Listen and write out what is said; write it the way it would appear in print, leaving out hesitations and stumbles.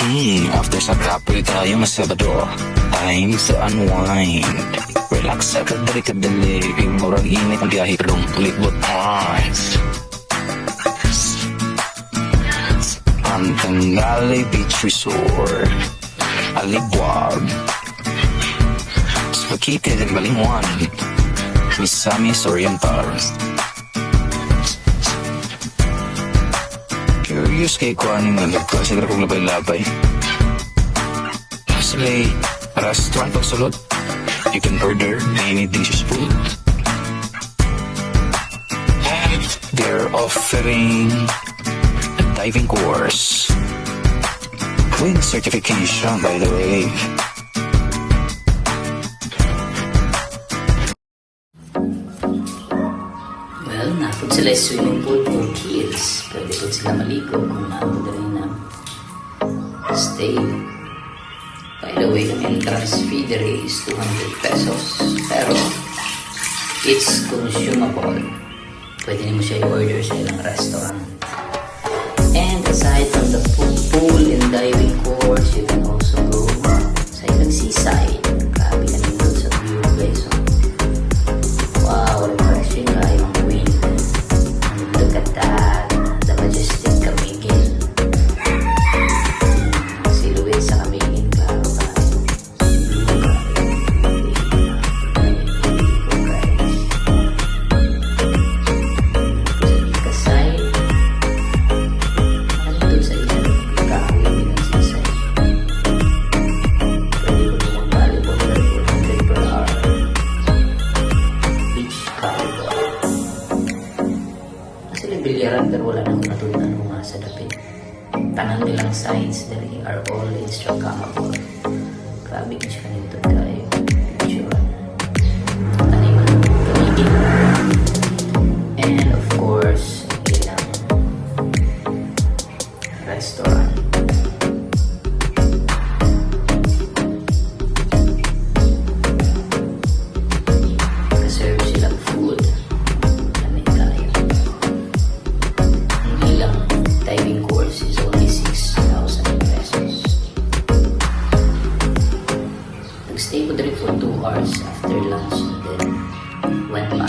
After sa kapoy tayo masabado, time to unwind. Relax sa kadali-kadali, murag init ang biyahe pero ulit but eyes. Ang Tangali Beach Resort, Alibwag, it's located in Balingwan, Misamis Oriental. Curious kay kuha ni nga kasi kong labay-labay. Sila restaurant pagsulot. You can order any delicious food. And they're offering a diving course with certification, by the way. Well, napod sila swimming pool for kids. Pwede po sila maligo kung naabot rin na stay. By the way, ang entrance fee there is 200 pesos. Pero, it's consumable. Pwede mo siya i-order sa ilang restaurant. And aside from the pool and diving course, you can also go sa ilang seaside. Grabe na nindot sa view, guys. Wow, refreshing kayo ang wind. And look at that, the majestic Camiguin. Silhouette sa Camiguin, klaro tayo. Kasay, nandun sa isang kahoy ng seaside. Pwede ko ito mag-volleyball for 100 per hour. Beach volleyball. Kasi bilyaran pero wala nang natunan kung mga sa dapit. Tanang nilang sides dali are all Instagrammable. Grabe ko siya nito tayo. Picture. Taniman. Tumigil. And of course, ilang restaurant. Serve silang food. Lamig tayo. Ang ilang diving course is only 6,000 pesos. Nagstay ko dito for 2 hours after lunch and then went back.